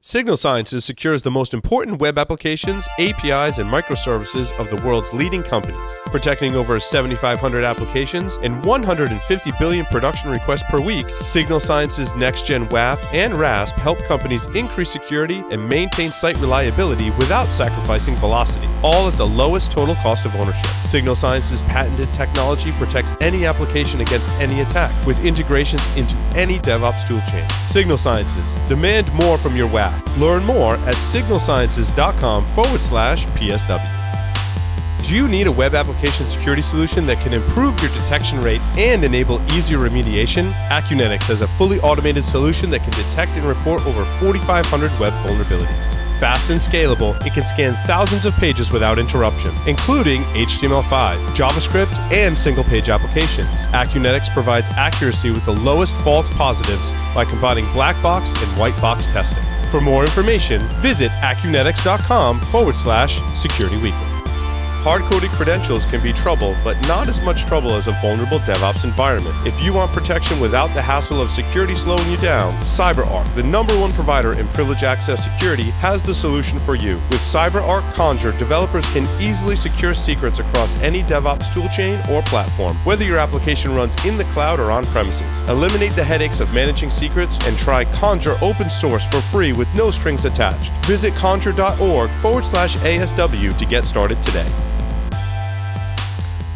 Signal Sciences secures the most important web applications, APIs, and microservices of the world's leading companies, protecting over 7,500 applications and 150 billion production requests per week. Signal Sciences Next-Gen WAF and RASP help companies increase security and maintain site reliability without sacrificing velocity, all at the lowest total cost of ownership. Signal Sciences' patented technology protects any application against any attack, with integrations into any DevOps toolchain. Signal Sciences, demand more from your WAF. Learn more at signalsciences.com/PSW. Do you need a web application security solution that can improve your detection rate and enable easier remediation? Acunetics has a fully automated solution that can detect and report over 4,500 web vulnerabilities. Fast and scalable, it can scan thousands of pages without interruption, including HTML5, JavaScript, and single-page applications. Acunetics provides accuracy with the lowest false positives by combining black box and white box testing. For more information, visit acunetics.com/securityweekly. Hard-coded credentials can be trouble, but not as much trouble as a vulnerable DevOps environment. If you want protection without the hassle of security slowing you down, CyberArk, the #1 provider in privilege access security, has the solution for you. With CyberArk Conjure, developers can easily secure secrets across any DevOps toolchain or platform, whether your application runs in the cloud or on premises. Eliminate the headaches of managing secrets and try Conjure open source for free with no strings attached. Visit conjure.org/ASW to get started today.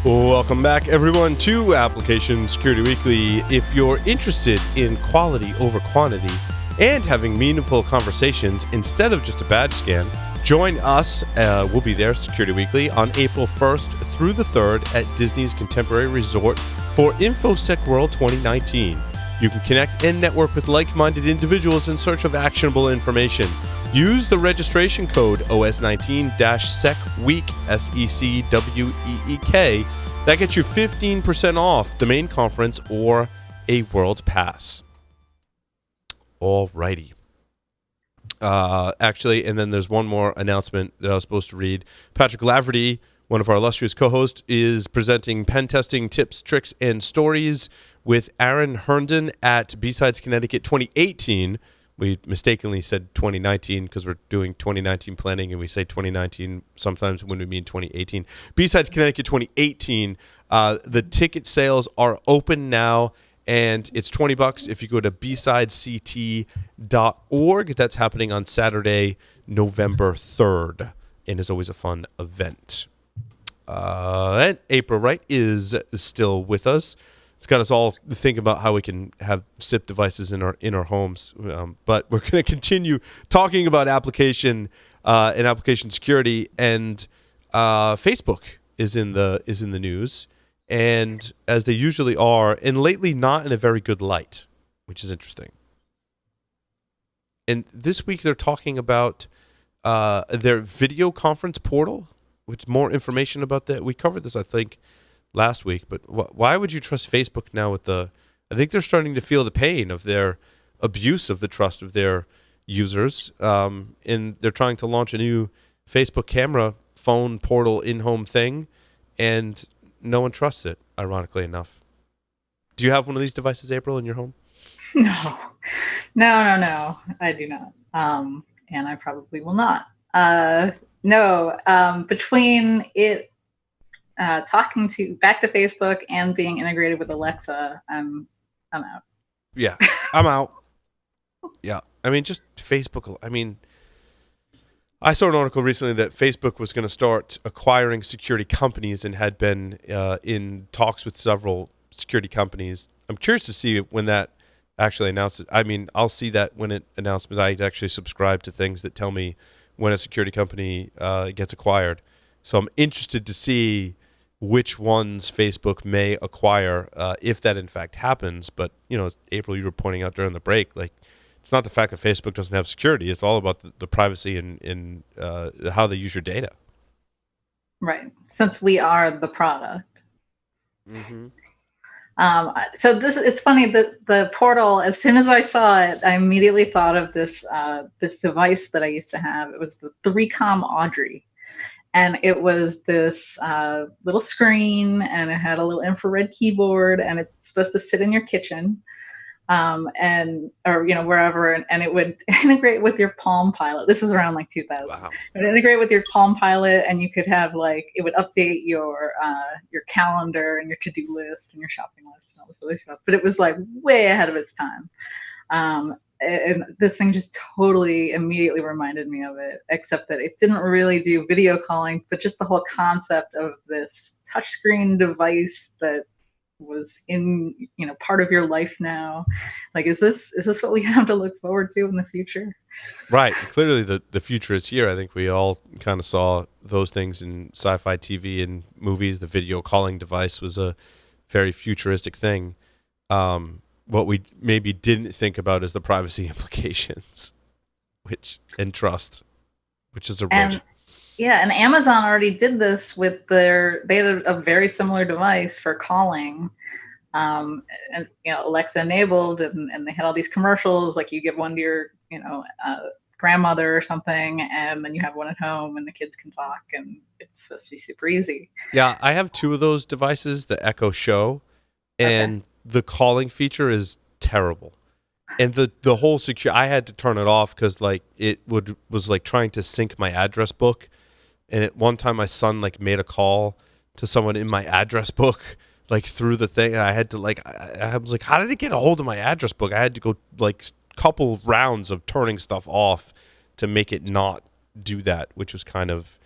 Welcome back, everyone, to Application Security Weekly. If you're interested in quality over quantity and having meaningful conversations instead of just a badge scan, join us. We'll be there, Security Weekly, on April 1st through the 3rd at Disney's Contemporary Resort for InfoSec World 2019. You can connect and network with like-minded individuals in search of actionable information. Use the registration code OS19-SECWEEK, SECWEEK. That gets you 15% off the main conference or a World Pass. Alrighty. Actually, and then there's one more announcement that I was supposed to read. Patrick Laverty, one of our illustrious co-hosts, is presenting pen testing tips, tricks, and stories with Aaron Herndon at B-Sides Connecticut 2018. We mistakenly said 2019 because we're doing 2019 planning, and we say 2019 sometimes when we mean 2018. B-Sides Connecticut 2018. The ticket sales are open now, and it's $20 if you go to bsidesct.org. That's happening on Saturday, November 3rd, and is always a fun event. And April Wright is still with us. It's got us all think about how we can have SIP devices in our homes, but we're going to continue talking about application and application security. And Facebook is in the news, and as they usually are, and lately not in a very good light, which is interesting. And this week they're talking about their video conference portal, which more information about that. We covered this, I think, last week, but why would you trust Facebook now with I think they're starting to feel the pain of their abuse of the trust of their users, and they're trying to launch a new Facebook camera phone portal in-home thing, and no one trusts it, ironically enough. Do you have one of these devices, April, in your home? No, I do not, and I probably will not. Between it talking back to Facebook and being integrated with Alexa, I'm out. Yeah, I'm out. Yeah, I mean, just Facebook. I mean, I saw an article recently that Facebook was going to start acquiring security companies and had been in talks with several security companies. I'm curious to see when that actually announces. I mean, I'll see that when it announces. I actually subscribe to things that tell me when a security company gets acquired. So I'm interested to see which ones Facebook may acquire if that in fact happens. But, April, you were pointing out during the break, like, it's not the fact that Facebook doesn't have security. It's all about the privacy and how they use your data. Right. Since we are the product. Mm-hmm. So it's funny that the portal, as soon as I saw it, I immediately thought of this device that I used to have. It was the 3Com Audrey. And it was this little screen, and it had a little infrared keyboard, and it's supposed to sit in your kitchen. and or wherever, and it would integrate with your Palm Pilot. This was around like 2000. Wow. It would integrate with your Palm Pilot, and you could have like it would update your calendar and your to-do list and your shopping list and all this other stuff. But it was like way ahead of its time. And this thing just totally immediately reminded me of it, except that it didn't really do video calling, but just the whole concept of this touchscreen device that was in part of your life now. Like, is this what we have to look forward to in the future? Right. Clearly the future is here. I think we all kind of saw those things in sci-fi TV and movies. The video calling device was a very futuristic thing. What we maybe didn't think about is the privacy implications, and trust, which is a rush. Yeah, and Amazon already did this with they had a very similar device for calling, and Alexa enabled, and they had all these commercials like you give one to your grandmother or something, and then you have one at home, and the kids can talk, and it's supposed to be super easy. Yeah, I have 2 of those devices, the Echo Show, and the calling feature is terrible. And the whole I had to turn it off because like it was like trying to sync my address book. And at one time my son like made a call to someone in my address book, like through the thing. And I had to like, I was like, how did it get a hold of my address book? I had to go like couple rounds of turning stuff off to make it not do that, which was kind of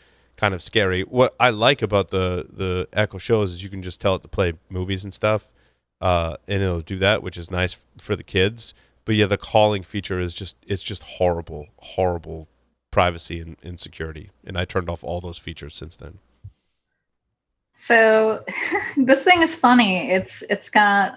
scary. What I like about the Echo Shows is you can just tell it to play movies and stuff. And it'll do that, which is nice for the kids. But yeah, the calling feature is just horrible privacy and security. And I turned off all those features since then. So this thing is funny. It's got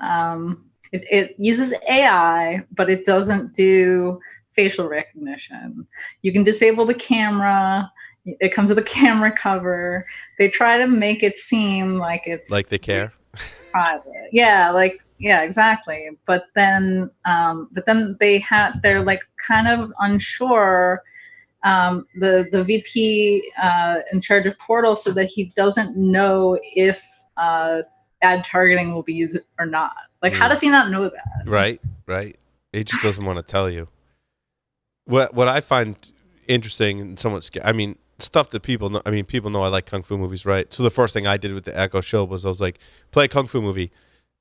it uses AI, but it doesn't do facial recognition. You can disable the camera. It comes with a camera cover. They try to make it seem like it's like they care. Private. Yeah, exactly. But then they're like kind of unsure. The VP in charge of Portal said that he doesn't know if ad targeting will be used or not. Like, how does he not know that? Right. He just doesn't want to tell you. What I find interesting and somewhat scary, I mean, stuff that people know. I mean, people know I like kung fu movies, right? So the first thing I did with the Echo Show was I was like, play a kung fu movie.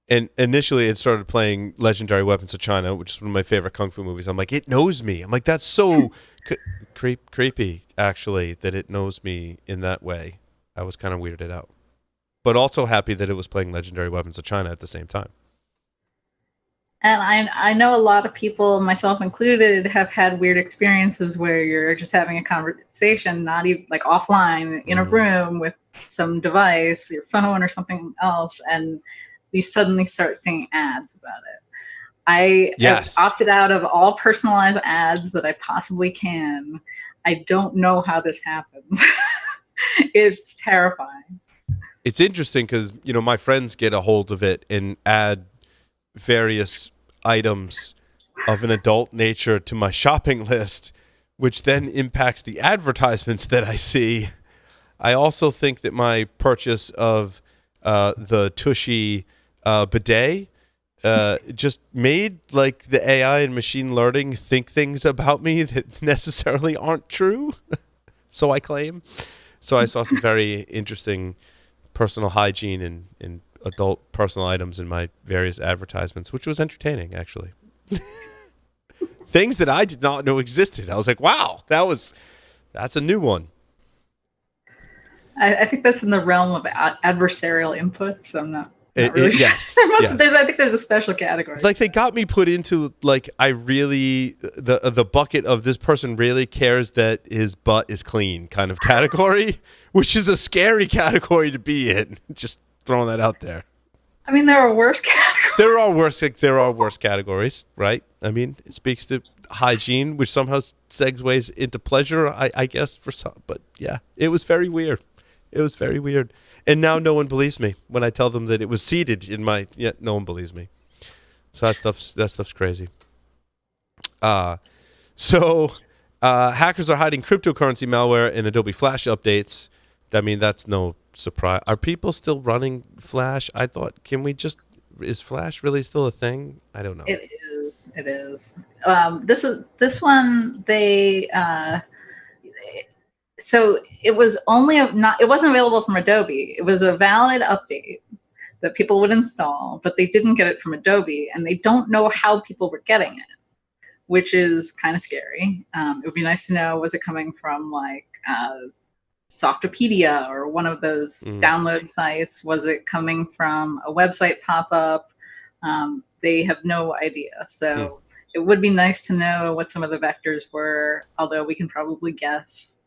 And initially it started playing Legendary Weapons of China, which is one of my favorite kung fu movies. I'm like, it knows me. I'm like, that's so creepy, actually, that it knows me in that way. I was kind of weirded out. But also happy that it was playing Legendary Weapons of China at the same time. And I know a lot of people, myself included, have had weird experiences where you're just having a conversation, not even like offline, in a room with some device, your phone or something else, and you suddenly start seeing ads about it. I have opted out of all personalized ads that I possibly can. I don't know how this happens. It's terrifying. It's interesting because, my friends get a hold of it and add various items of an adult nature to my shopping list, which then impacts the advertisements that I see. I also think that my purchase of the Tushy bidet just made like the AI and machine learning think things about me that necessarily aren't true. So I claim. So I saw some very interesting personal hygiene and adult personal items in my various advertisements, which was entertaining, actually. Things that I did not know existed. I was like, wow, that's a new one. I think that's in the realm of adversarial inputs. I'm not really sure. Yes. I think there's a special category. Like they got me put into like the bucket of this person really cares that his butt is clean kind of category, which is a scary category to be in. Just throwing that out there. I mean, there are worse categories. There are worse categories, right? I mean, it speaks to hygiene, which somehow segues into pleasure, I guess, for some. But yeah, it was very weird. And now no one believes me when I tell them that it was seeded in my. Yeah, no one believes me. So that stuff's crazy. So hackers are hiding cryptocurrency malware in Adobe Flash updates. I mean, that's no surprise. Are people still running Flash? I thought, is Flash really still a thing? I don't know. It is. It is. This one. So it was only not. It wasn't available from Adobe. It was a valid update that people would install, but they didn't get it from Adobe, and they don't know how people were getting it, which is kind of scary. It would be nice to know, was it coming from like Softopedia or one of those download sites? Was it coming from a website pop-up? They have no idea. So it would be nice to know what some of the vectors were, although we can probably guess.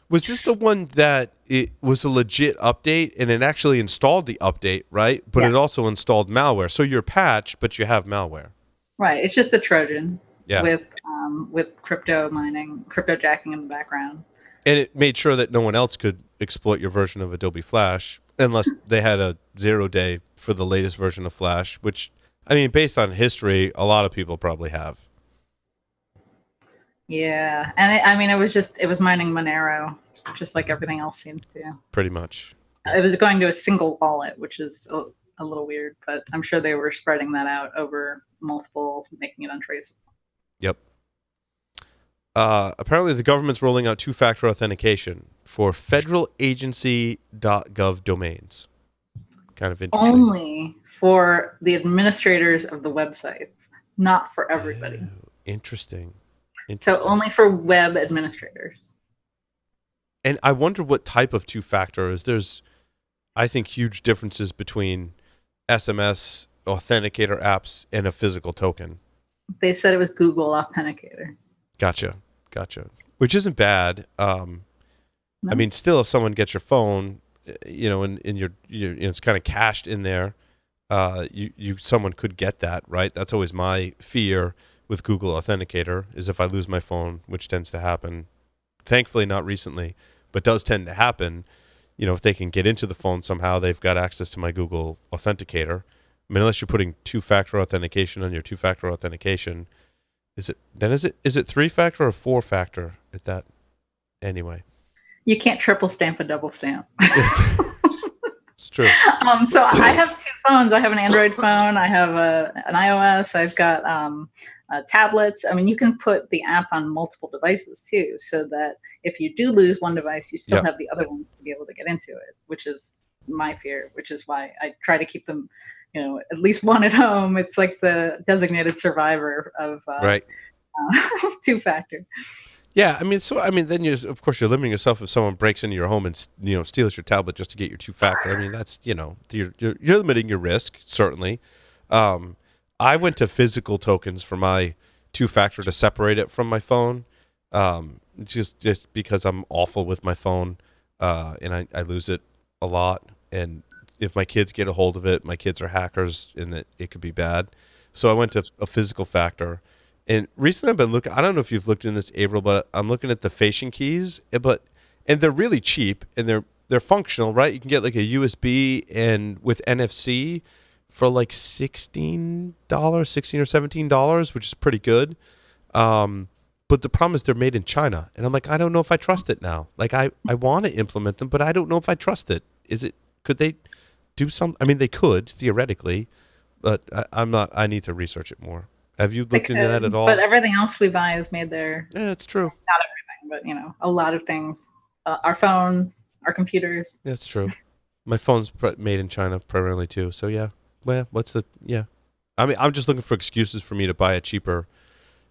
Was this the one that it was a legit update and it actually installed the update, right? But it also installed malware. So you're patched, but you have malware. Right. It's just a Trojan with crypto mining, crypto jacking in the background. And it made sure that no one else could exploit your version of Adobe Flash unless they had a 0-day for the latest version of Flash, which, I mean, based on history, a lot of people probably have. Yeah. And it was mining Monero, just like everything else seems to. Pretty much. It was going to a single wallet, which is a little weird, but I'm sure they were spreading that out over multiple, making it untraceable. Yep. Apparently, the government's rolling out two-factor authentication for federal agency.gov domains. Kind of interesting. Only for the administrators of the websites, not for everybody. Oh, interesting. So only for web administrators. And I wonder what type of two-factor is. There's, I think, huge differences between SMS authenticator apps and a physical token. They said it was Google Authenticator. Gotcha. Which isn't bad. No. I mean, still, if someone gets your phone, and it's kind of cached in there, someone could get that, right? That's always my fear with Google Authenticator, is if I lose my phone, which tends to happen. Thankfully, not recently, but does tend to happen. If they can get into the phone somehow, they've got access to my Google Authenticator. I mean, unless you're putting two-factor authentication on your two-factor authentication, is it three-factor or four-factor at that? Anyway, you can't triple stamp a double stamp. It's true. So I have two phones. I have an Android phone. I have an iOS. I've got tablets. I mean, you can put the app on multiple devices too, so that if you do lose one device, you still have the other ones to be able to get into it, which is my fear, which is why I try to keep them, at least one at home. It's like the designated survivor of two-factor. Yeah, then of course you're limiting yourself if someone breaks into your home and steals your tablet just to get your two-factor. I mean, that's you're limiting your risk, certainly. I went to physical tokens for my two-factor to separate it from my phone, just because I'm awful with my phone, and I lose it a lot. And if my kids get a hold of it, my kids are hackers, and it could be bad. So I went to a physical factor. And recently I've been looking, I don't know if you've looked in this, April, but I'm looking at the phishing keys, and they're really cheap, and they're functional, right? You can get like a USB and with NFC for like $16 or $17, which is pretty good. But the problem is they're made in China. And I'm like, I don't know if I trust it now. Like I want to implement them, but I don't know if I trust it. Could they do some? I mean, they could theoretically, but I need to research it more. Have you looked into that at all? But everything else we buy is made there. Yeah, that's true. Not everything, but a lot of things. Our phones, our computers. That's true. My phone's made in China primarily too. So yeah. Well, I mean, I'm just looking for excuses for me to buy a cheaper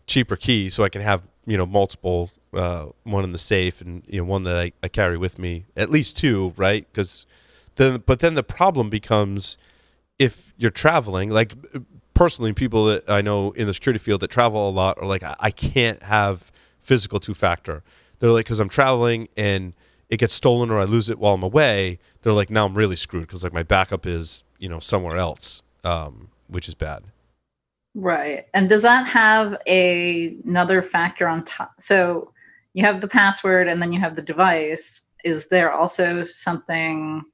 key so I can have multiple, one in the safe and one that I carry with me, at least two, right? Because then the problem becomes if you're traveling, like personally, people that I know in the security field that travel a lot are like, I can't have physical two-factor. They're like, because I'm traveling and it gets stolen or I lose it while I'm away, they're like, now I'm really screwed because like my backup is somewhere else, which is bad. Right. And does that have another factor on top? So you have the password and then you have the device. Is there also something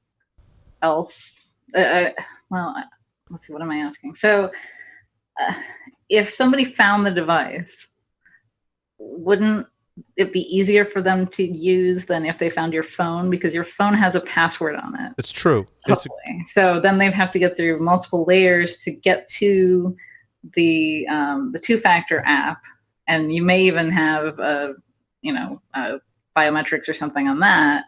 else? Well, let's see, what am I asking? So if somebody found the device, wouldn't it be easier for them to use than if they found your phone, because your phone has a password on it? It's true. So then they'd have to get through multiple layers to get to the two-factor app, and you may even have biometrics or something on that.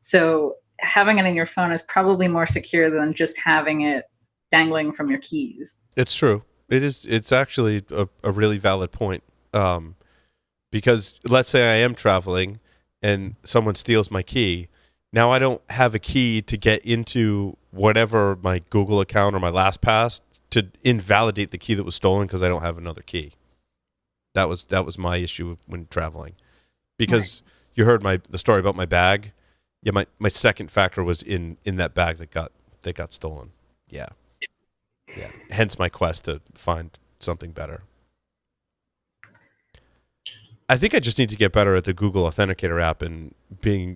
So having it in your phone is probably more secure than just having it dangling from your keys. It's true. It is. It's actually a really valid point. Because let's say I am traveling and someone steals my key. Now I don't have a key to get into whatever my Google account or my LastPass to invalidate the key that was stolen because I don't have another key. That was my issue when traveling. Because you heard the story about my bag. Yeah, my second factor was in that bag that got stolen. Yeah. Yeah. Hence my quest to find something better. I think I just need to get better at the Google Authenticator app and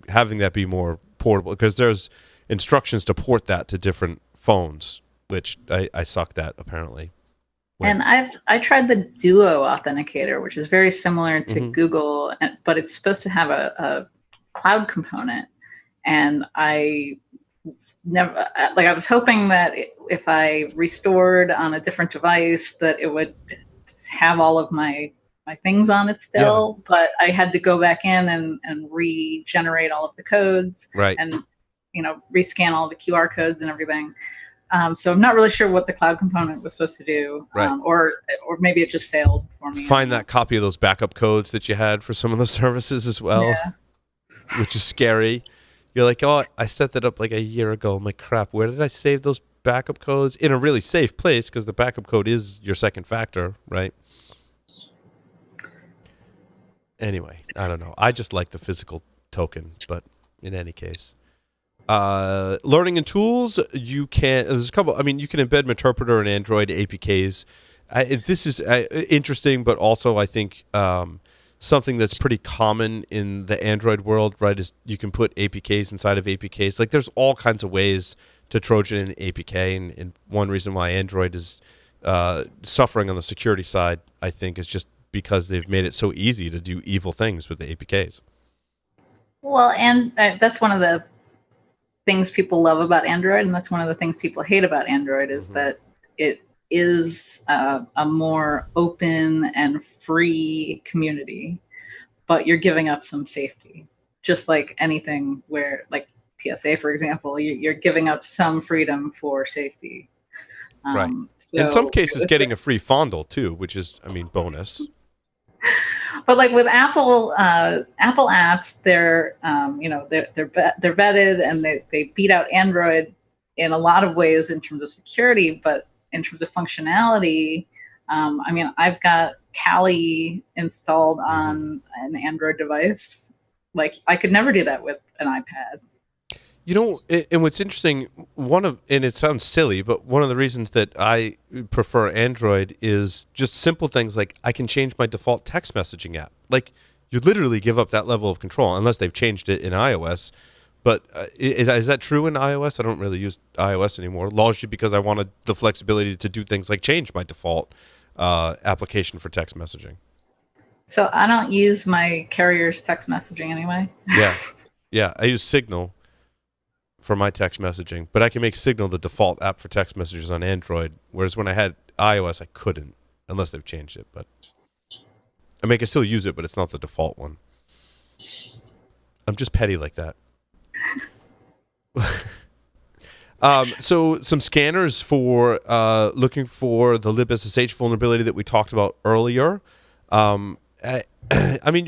having that be more portable, because there's instructions to port that to different phones, which I sucked at apparently. And I tried the Duo Authenticator, which is very similar to Google, but it's supposed to have a cloud component. And I never, like, I was hoping that if I restored on a different device that it would have all of my things on it still, but I had to go back in and regenerate all of the codes, right, and rescan all the QR codes and everything. So I'm not really sure what the cloud component was supposed to do, right. Or maybe it just failed for me. Find that copy of those backup codes that you had for some of the services as well, which is scary. You're like, oh, I set that up like a year ago. I'm like, crap, where did I save those backup codes? In a really safe place, because the backup code is your second factor, right? Anyway, I don't know. I just like the physical token, but in any case. Learning and tools, there's a couple, you can embed Meterpreter and Android APKs. This is interesting, but also I think something that's pretty common in the Android world, right, is you can put APKs inside of APKs. Like, there's all kinds of ways to Trojan an APK, and one reason why Android is suffering on the security side, I think, is just because they've made it so easy to do evil things with the APKs. Well, and that's one of the things people love about Android, and that's one of the things people hate about Android, is that it is a more open and free community, but you're giving up some safety. Just like anything where, like TSA, for example, you're giving up some freedom for safety. Right. So in some cases, getting a free fondle too, which is, bonus. But like with Apple apps, they're vetted, and they beat out Android in a lot of ways in terms of security, but in terms of functionality, I've got Kali installed on an Android device. Like, I could never do that with an iPad. And what's interesting, and it sounds silly, but one of the reasons that I prefer Android is just simple things like I can change my default text messaging app. Like, you literally give up that level of control, unless they've changed it in iOS. But is that true in iOS? I don't really use iOS anymore, largely because I wanted the flexibility to do things like change my default application for text messaging. So I don't use my carrier's text messaging anyway. Yeah, I use Signal for my text messaging, but I can make Signal the default app for text messages on Android, whereas when I had iOS, I couldn't, unless they've changed it. But I can still use it, but it's not the default one. I'm just petty like that. So some scanners for looking for the libSSH vulnerability that we talked about earlier. Your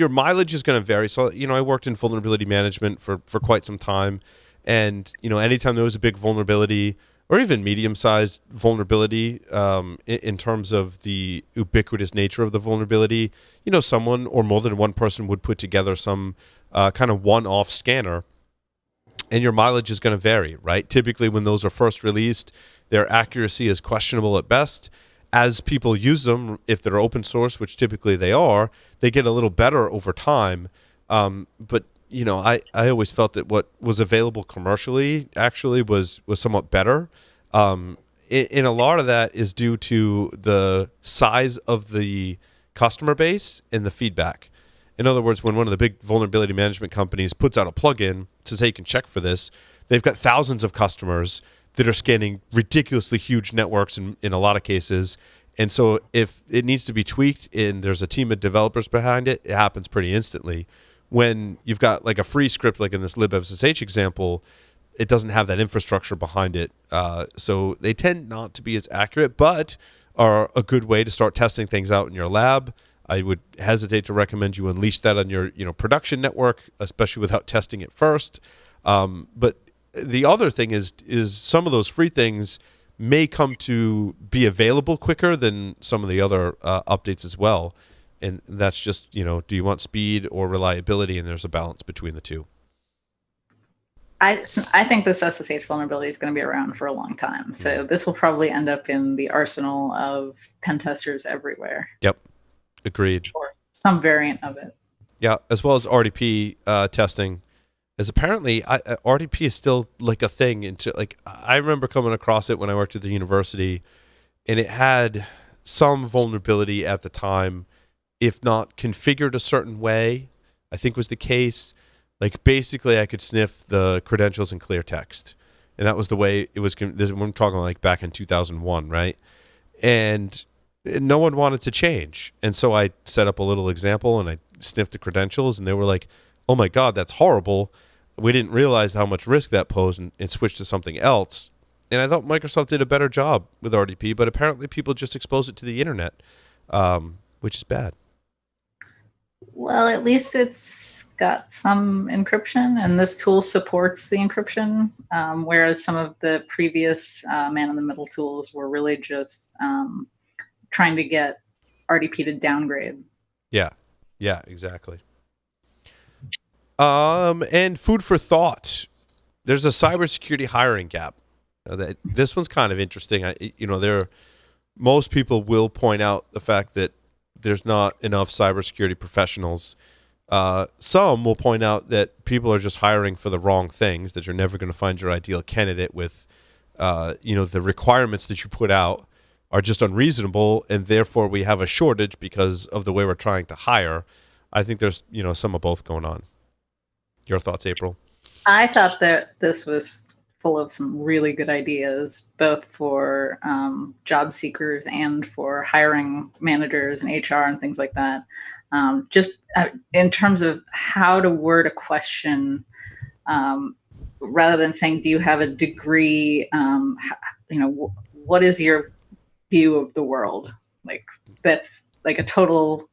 mileage is going to vary. So, I worked in vulnerability management for quite some time. And, anytime there was a big vulnerability or even medium-sized vulnerability in terms of the ubiquitous nature of the vulnerability, someone or more than one person would put together some kind of one-off scanner, and your mileage is going to vary, right? Typically, when those are first released, their accuracy is questionable at best. As people use them, if they're open source, which typically they are, they get a little better over time. But I always felt that what was available commercially actually was somewhat better. And a lot of that is due to the size of the customer base and the feedback. In other words, when one of the big vulnerability management companies puts out a plugin, says, hey, you can check for this, they've got thousands of customers that are scanning ridiculously huge networks in a lot of cases, And so if it needs to be tweaked and there's a team of developers behind it, it happens pretty instantly. When you've got like a free script, like in this libssh example, it doesn't have that infrastructure behind it. So they tend not to be as accurate, but are a good way to start testing things out in your lab. I would hesitate to recommend you unleash that on your production network, especially without testing it first. But the other thing is some of those free things may come to be available quicker than some of the other updates as well. And that's just, do you want speed or reliability? And there's a balance between the two. I think this SSH vulnerability is going to be around for a long time. So this will probably end up in the arsenal of pen testers everywhere. Yep. Agreed. Or some variant of it. Yeah, as well as RDP testing. As apparently RDP is still like a thing. I remember coming across it when I worked at the university, and it had some vulnerability at the time, if not configured a certain way, I think was the case. Like basically I could sniff the credentials in clear text. And that was the way it was. I'm talking like back in 2001, right? And no one wanted to change. And so I set up a little example and I sniffed the credentials and they were like, oh my God, that's horrible. We didn't realize how much risk that posed and switched to something else. And I thought Microsoft did a better job with RDP, but apparently people just expose it to the internet, which is bad. Well, at least it's got some encryption, and this tool supports the encryption, whereas some of the previous man-in-the-middle tools were really just trying to get RDP to downgrade. Yeah, exactly. And food for thought. There's a cybersecurity hiring gap. This one's kind of interesting. Most people will point out the fact that there's not enough cybersecurity professionals. Some will point out that people are just hiring for the wrong things, that you're never going to find your ideal candidate with, the requirements that you put out are just unreasonable, and therefore we have a shortage because of the way we're trying to hire. I think there's, some of both going on. Your thoughts, April? I thought that this was full of some really good ideas, both for job seekers and for hiring managers and HR and things like that. Just in terms of how to word a question, rather than saying, do you have a degree? What is your view of the world? Like, that's like a total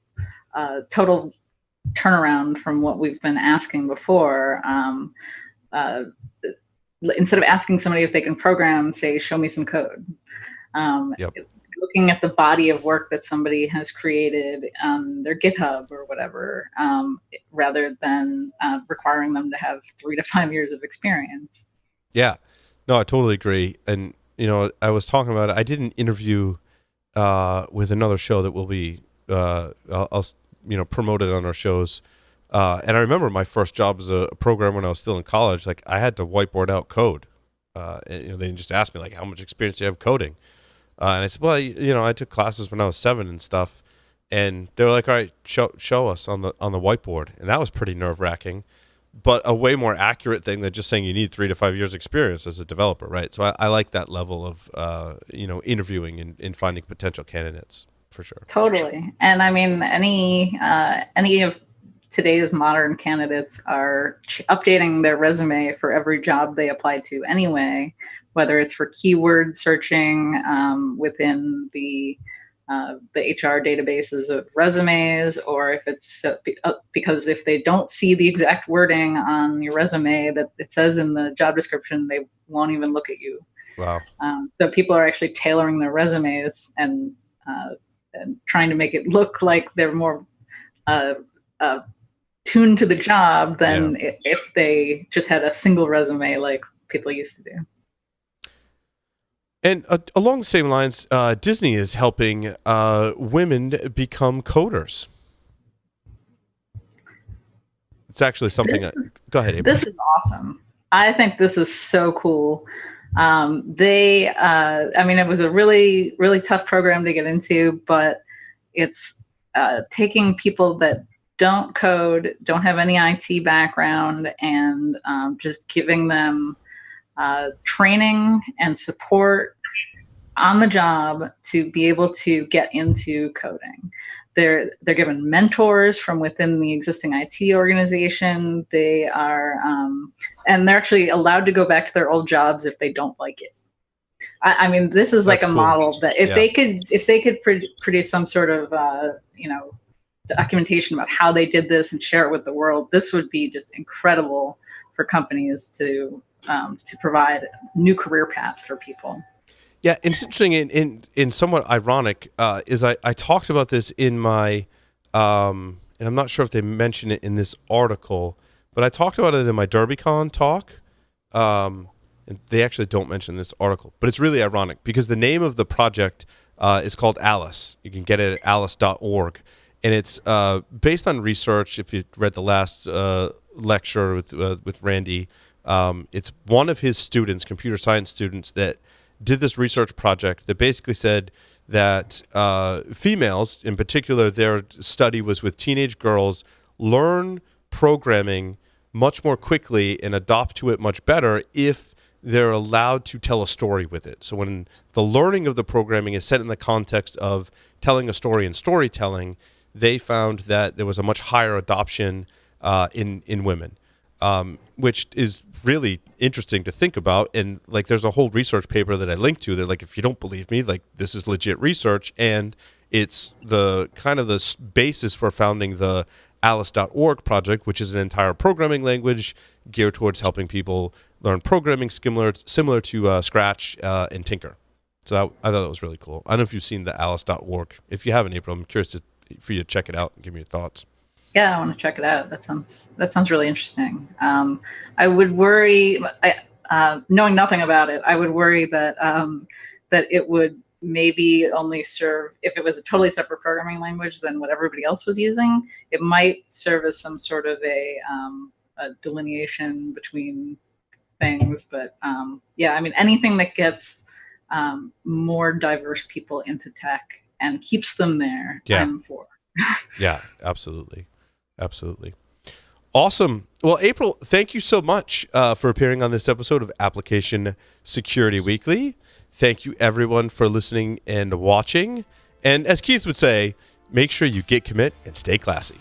turnaround from what we've been asking before. Instead of asking somebody if they can program, say, show me some code. Yep. Looking at the body of work that somebody has created on their GitHub or whatever, rather than requiring them to have 3 to 5 years of experience. Yeah, no, I totally agree. And, I was talking about it. I did an interview with another show that will be, I'll promote it on our shows. And I remember my first job as a programmer when I was still in college. Like, I had to whiteboard out code. And they just asked me, like, how much experience do you have coding? And I said, well, I took classes when I was 7 and stuff. And they were like, all right, show us on the whiteboard. And that was pretty nerve-wracking, but a way more accurate thing than just saying you need 3 to 5 years experience as a developer, right? So I like that level of, interviewing and finding potential candidates, for sure. Totally. And I mean, any of today's modern candidates are updating their resume for every job they apply to anyway, whether it's for keyword searching within the HR databases of resumes, or if it's because if they don't see the exact wording on your resume that it says in the job description, they won't even look at you. Wow. So people are actually tailoring their resumes and trying to make it look like they're more tuned to the job than if they just had a single resume like people used to do. And along the same lines, Disney is helping women become coders. It's actually something. Go ahead, April. This is awesome. I think this is so cool. It was a really, really tough program to get into, but it's taking people that don't code, don't have any IT background, and just giving them training and support on the job to be able to get into coding. They're given mentors from within the existing IT organization. They are, and they're actually allowed to go back to their old jobs if they don't like it. I mean, this is like That's a cool. model that if Yeah. they could produce some sort of documentation about how they did this and share it with the world, this would be just incredible for companies to provide new career paths for people. Yeah, and it's interesting in somewhat ironic is I talked about this in my and I'm not sure if they mention it in this article, but I talked about it in my DerbyCon talk. And they actually don't mention this article, but it's really ironic because the name of the project is called Alice. You can get it at alice.org, and it's based on research. If you read the last lecture with Randy, it's one of his students, computer science students, that did this research project that basically said that females, in particular, their study was with teenage girls, learn programming much more quickly and adopt to it much better if they're allowed to tell a story with it. So when the learning of the programming is set in the context of telling a story and storytelling, they found that there was a much higher adoption in women. Which is really interesting to think about. And like, there's a whole research paper that I linked to that, like, if you don't believe me, like, this is legit research, and it's the kind of the basis for founding the alice.org project, which is an entire programming language geared towards helping people learn programming similar to Scratch and Tinker. So I thought that was really cool. I don't know if you've seen the alice.org. If you haven't, April, I'm curious for you to check it out and give me your thoughts. Yeah, I want to check it out. That sounds really interesting. I would worry, knowing nothing about it, I would worry that that it would maybe only serve, if it was a totally separate programming language than what everybody else was using, it might serve as some sort of a delineation between things. But yeah, I mean, anything that gets more diverse people into tech and keeps them there, Yeah. I'm for. Yeah, absolutely. Absolutely. Awesome. Well, April, thank you so much for appearing on this episode of Application Security Weekly. Thank you, everyone, for listening and watching. And as Keith would say, make sure you git commit and stay classy.